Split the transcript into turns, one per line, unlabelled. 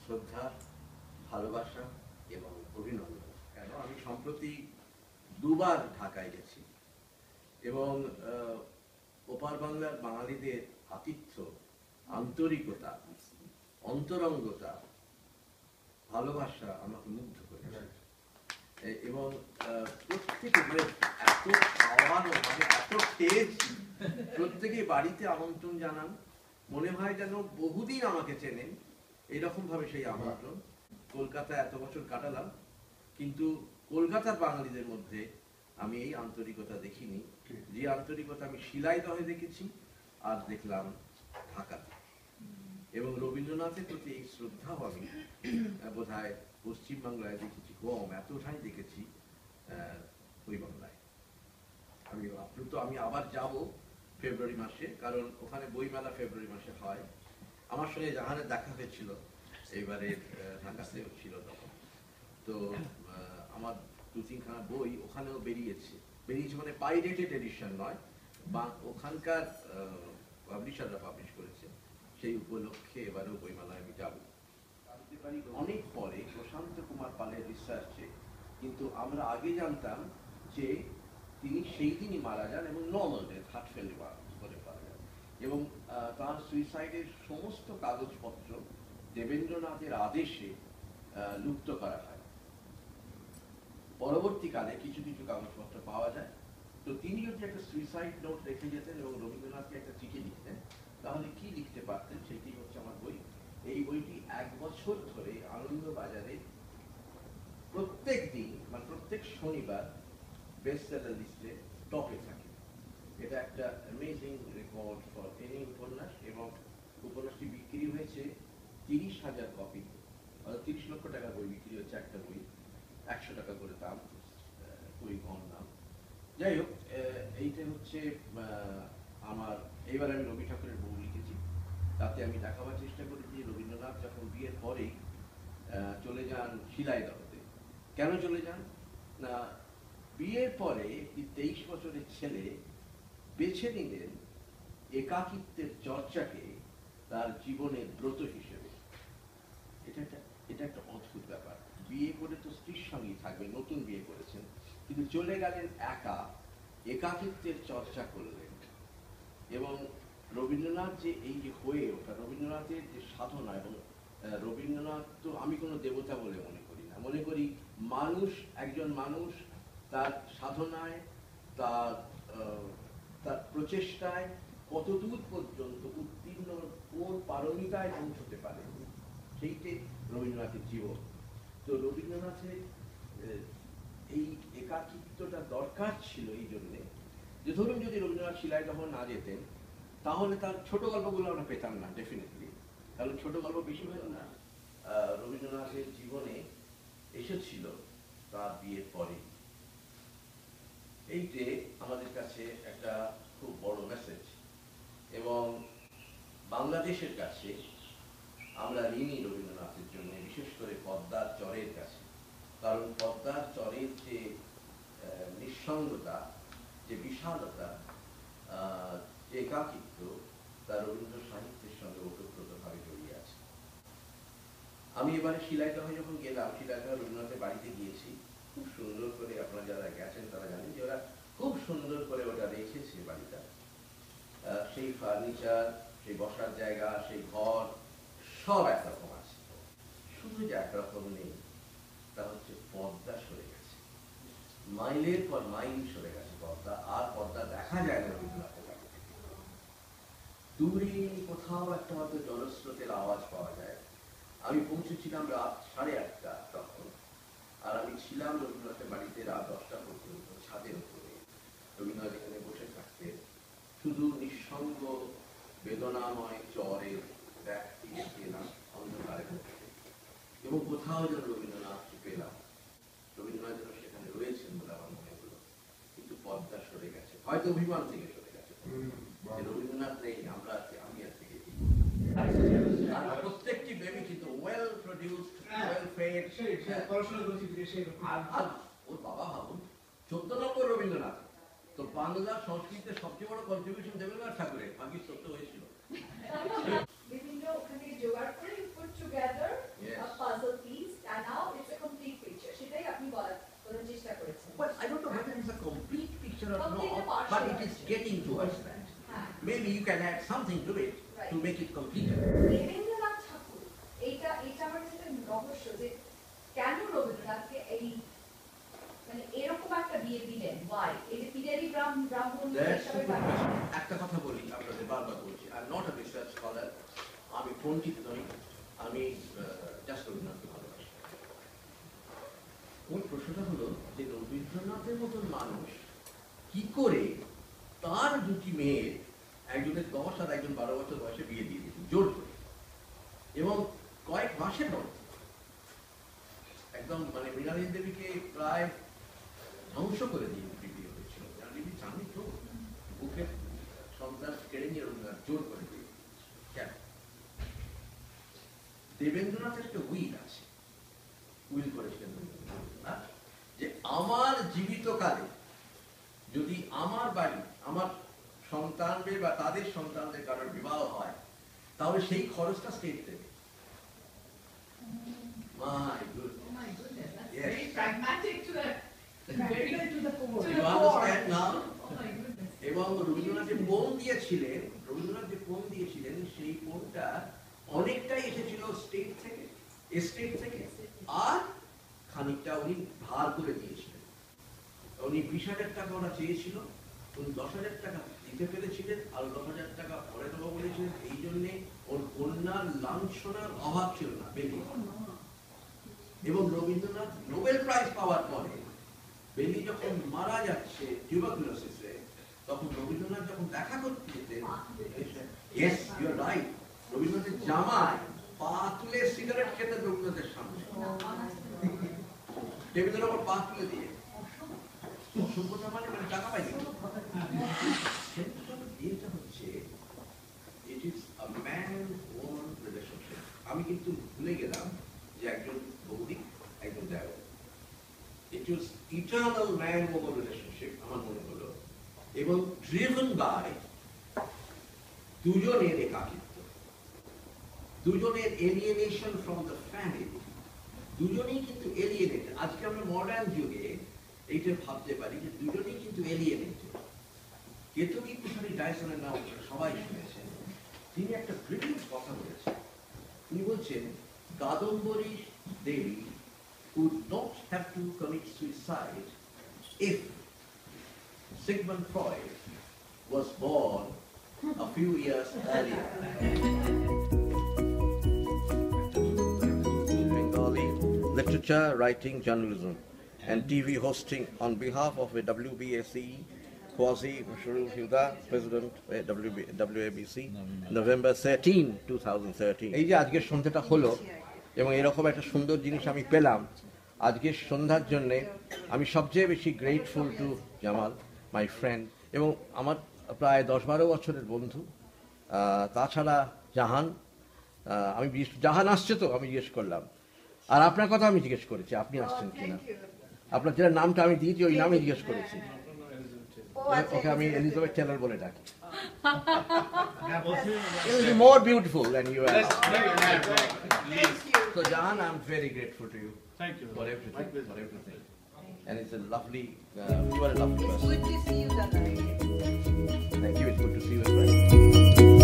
শ্রদ্ধা, ভালোবাসা এবং অভিনন্দন। কেন আমি সম্প্রতি দুবার ঢাকায় গেছি এবং ওপার বাংলার বাঙালিদের আতিথ্য, আন্তরিকতা, অন্তরঙ্গতা, ভালোবাসা আমাকে মুগ্ধ করেছে। এবং প্রত্যেকের এত খাওয়ানো, মানে এত খেয়েছি, প্রত্যেকেই বাড়িতে আমন্ত্রণ জানান, মনে হয় যেন বহুদিন আমাকে চেনেন, এরকম ভাবে সেই আমন্ত্রণ। কলকাতায় এত বছর কাটালাম, কিন্তু কলকাতার বাঙালিদের মধ্যে আমি এই আন্তরিকতা দেখিনি, যে আন্তরিকতা আমি শিলাইদহে দেখেছি আর দেখলাম ঢাকাতে। এবং রবীন্দ্রনাথের প্রতি এই শ্রদ্ধাও আমি বোধহয় পশ্চিমবাংলায় দেখেছি কম, এতটাই দেখেছি ওই বাংলায়। আমি আবার যাব ফেব্রুয়ারি মাসে, কারণ ওখানে বইমেলা ফেব্রুয়ারি মাসে হয়। আমার সঙ্গে জাহানের দেখা হয়েছিল এইবারে, ঢাকাতেও ছিল তখন। তো আমার 2-3খানা বই ওখানেও বেরিয়েছে মানে পাইরেটেড এডিশন নয়, বা ওখানকার পাবলিশাররা পাবলিশ করেছে। সেই উপলক্ষে এবারেও বইমেলায় আমি যাব। অনেক পরে প্রশান্ত কুমার পালের রিসার্চে, কিন্তু আমরা আগে জানতাম যে তিনি সেই দিনই মারা যান এবং নর্মাল ডেথ, হার্ট ফেলিওর করে মারা যান। এবং তার সুইসাইডের সমস্ত কাগজপত্র দেবেন্দ্রনাথের আদেশে লুপ্ত করা হয়। পরবর্তীকালে কিছু কিছু কাগজপত্র পাওয়া যায়। তো তিনি যদি একটা সুইসাইড নোট রেখে যেতেন এবং রবীন্দ্রনাথকে একটা চিঠি লিখতেন, তাহলে কি লিখতে পারতেন সেটি হচ্ছে আমার বই। এই বইটি 1 বছর ধরে আনন্দবাজারে প্রত্যেক দিন, মানে প্রত্যেক শনিবার বেস্ট সেলার লিস্টে টপে থাকে। এটা একটা অ্যামেজিং রেকর্ড ফর এনি উপন্যাস। এবং উপন্যাসটি বিক্রি হয়েছে 30,000 কপি, 30 লক্ষ টাকা বই বিক্রি হচ্ছে একটা বই, 100 টাকা করে দাম, খুবই কম দাম। যাই হোক, এইটা হচ্ছে আমার, এইবার আমি রবি ঠাকুরের বউ লিখেছি। তাতে আমি দেখাবার চেষ্টা করেছি রবীন্দ্রনাথ যখন বিয়ের পরেই চলে যান শিলাইদহতে। কেন চলে যান না, বিয়ের পরে একটি 23 বছরের ছেলে বেছে নিলেন একাকিত্বের চর্চাকে তার জীবনের ব্রত হিসেবে। এটা একটা অদ্ভুত ব্যাপার। বিয়ে করে তো স্ত্রীর সঙ্গেই থাকবে, নতুন বিয়ে করেছেন, কিন্তু চলে গেলেন একা, একাকিত্বের চর্চা করলেন। এবং রবীন্দ্রনাথ যে এই যে হয়ে ওঠা, রবীন্দ্রনাথের যে সাধনা, এবং রবীন্দ্রনাথ তো আমি কোনো দেবতা বলে মনে করি না, মনে করি মানুষ, একজন মানুষ তার সাধনায়, তার প্রচেষ্টায় কতদূর পর্যন্ত উত্তীর্ণ, কোন পারমিতায় পৌঁছতে পারে, সেইটাই রবীন্দ্রনাথের জীবন। তো রবীন্দ্রনাথের এই একাকিত্বটা দরকার ছিল এই জন্যে যে, ধরুন যদি রবীন্দ্রনাথ শিলাইদহ না যেতেন, তাহলে তার ছোট গল্পগুলো আমরা পেতাম না ডেফিনেটলি, কারণ ছোট গল্প বেশি হতো না। রবীন্দ্রনাথের জীবনে এসেছিল তার বিয়ের পরে। এইতে আমাদের কাছে একটা খুব বড় মেসেজ, এবং বাংলাদেশের কাছে আমরা ঋণী রবীন্দ্রনাথের জন্য, বিশেষ করে পদ্মার চরের কাছে। কারণ পদ্মার চরের যে নিঃসঙ্গতা, যে বিশালতা, যে একাকিত্ব, তা রবীন্দ্র সাহিত্যের সঙ্গে ওতপ্রোতভাবে জড়িয়ে আছে। আমি এবারে শিলাইদহে যখন গেলাম, শিলাইদহ রবীন্দ্রনাথের বাড়িতে গিয়েছি, খুব সুন্দর করে, আপনারা যারা গেছেন তারা জানেন যে ওরা খুব সুন্দর করে ওটা রেখেছে বাড়িটা। সেই ফার্নিচার, সেই বসার জায়গা, সেই ঘর, সব একরকম আছে। শুধু যে একরকম নেই, তা হচ্ছে পর্দা সরে গেছে, মাইলের পর মাইল সরে গেছে পর্দা। আর পর্দা দেখা যায় না রবীন্দ্রনাথের বাড়ি থেকে। দূরে কোথাও একটা মাত্র জলস্রোতের আওয়াজ পাওয়া যায়। আমি পৌঁছেছিলাম রাত 8:30 তখন, আর আমি ছিলাম রবীন্দ্রনাথের বাড়িতে রাত 10টা পর্যন্ত ছাদের উপরে। রবীন্দ্রনাথ এখানে বসে থাকতেন, শুধু নিঃসঙ্গ বেদনাময় চরের ব্যাগটি পেলাম অন্ধকারের মধ্যে, এবং কোথাও যেন রবীন্দ্রনাথকে পেলাম। রবীন্দ্রনাথ যেন সেখানে রয়েছেন বলে আমার মনে হলো, কিন্তু পর্দা সরে গেছে, হয়তো অভিমান থেকে সরে গেছে। রবীন্দ্রনাথ নেই, আমরা আছি, আমি আর থেকে। প্রত্যেকটি বেবি কিন্তু ওয়েল প্রডিউসড, ওয়েল ফেড, ওর বাবা ভাবুন 14 নম্বর রবীন্দ্রনাথ। তো বাংলা সংস্কৃতিতে সবচেয়ে বড় কন্ট্রিবিউশন দেবেন্দ্রনাথ ঠাকুরের, বাকি সত্য হয়েছিল।
বিভিন্ন ওখানে জোগাড় করে put together
picture of no, but it is getting towards that. Maybe you can add something to it to make it complete.
Rabindranath ঠাকুর এটা আমার একটা রহস্য যে কেন রবীন্দ্রনাথকে এই মানে এরকম একটা বিয়ে দিলেন why এই যে পিডারি ব্রাহ্মণ
একটা কথা বলি আপনাদের বারবার বলছি I am not a research scholar আমি পণ্ডিত নই আমি জাস্ট রবীন্দ্রনাথকে ভালোবাসি ওই প্রশ্নটা হলো যে রবীন্দ্রনাথের মতন মানুষ কি করে তার দুটি মেয়ে একজনের 10 আর একজন 12 বছর বয়সে বিয়ে দিয়ে দিয়েছেন জোর করে এবং কয়েক মাসের মধ্যে একদম মানে মৃণালিনী দেবীকে প্রায় ধ্বংস করে দিয়ে বিয়ে হয়েছিল মৃণালিনী জানি তো বুকের সন্তান কেড়ে নিয়ে রবীন্দ্রনাথ জোর করে দিয়ে কেন দেবেন্দ্রনাথের একটা উইল আছে উইল করেছিলেন রবীন্দ্রনাথ যে আমার জীবিতকালে যদি আমার বাড়ি আমার সন্তানদের বা তাদের সন্তানদের কারোর বিবাহ হয় তাহলে সেই খরচটা স্টেট দেবে My goodness. That's yes.
Very pragmatic to the very to the core.
You understand now? এবং রবীন্দ্রনাথ যে পোম দিয়েছিলেন সেই পোমটা অনেকটাই এসেছিল স্টেট থেকে স্টেট থেকে আর খানিকটা উনি ধার করে দিয়েছিলেন উনি 20,000 টাকা ওরা চেয়েছিল উনি 10,000 টাকা দিতে পেরেছিলেন আর 10,000 টাকা পরে দেবো বলেছিলেন এই জন্যে ওর কন্যার লাঞ্ছনার অভাব ছিল না বেলি এবং রবীন্দ্রনাথ নোবেল প্রাইজ পাওয়ার পরে বেলি যখন মারা যাচ্ছে টিউবারকুলোসিসে তখন রবীন্দ্রনাথ যখন দেখা করতে যেতেন ইয়েস ইউ আর রাইট রবীন্দ্রনাথের জামায় পা তুলে সিগারেট খেতেন রবীন্দ্রনাথের সামনে টেবিলের ওপর পা তুলে দিয়ে অসভ্যতা মানে টাকা পাইনি এটা হচ্ছে it is a man woman relationship আমি কিন্তু ভুলে গেলাম যে একজন ভৌতিক একজন দেবতা it is eternal man woman relationship আমার মনে হলো এবং ড্রিভেন বাই দুজনের একাকিত্ব দুজনের এলিয়েনেশন ফ্রম দ্য ফ্যামিলি দুজনেই কিন্তু এলিয়েনেটেড আজকে আমরা মডার্ন যুগে এইটা ভাবতে পারি যে দুজনেই কিন্তু এলিয়েনেটেড কেতকী কুশারী ডায়সনের নাম সবাই শুনেছেন তিনি একটা ব্রিলিয়েন্ট কথা বলেছেন তিনি বলছেন কাদম্বরী দেবী would not have to commit suicide if Sigmund Freud was born a few years earlier. Bengali literature, writing, journalism, and TV hosting on behalf of the WBSE, Quasi Mashroof Huda, President WABC, November 13, 2013. এই যে আজকের সন্ধ্যাটা হলো এবং এরকম একটা সুন্দর জিনিস আমি পেলাম আজকের সন্ধ্যার জন্য আমি সবচেয়ে বেশি grateful to Jamal my friend এবং আমার প্রায় 10-12 বছরের বন্ধু তাছাড়া জাহান আমি জাহান আসছে তো আমি জিজ্ঞেস করলাম আর আপনার কথা আমি জিজ্ঞেস করেছি আপনি আসছেন কিনা আপনার যেটা নামটা আমি দিয়েছি ওই নামে জিজ্ঞেস করেছি ওকে আমি এলিজাবেথ টেলর বলে ডাকি It will be more beautiful than you are. So Jahan, I'm very grateful to you.
Thank you
for everything. And it's a lovely, you are a lovely person.
It's good to see you, Dada.
Thank you. It's good to see you as well.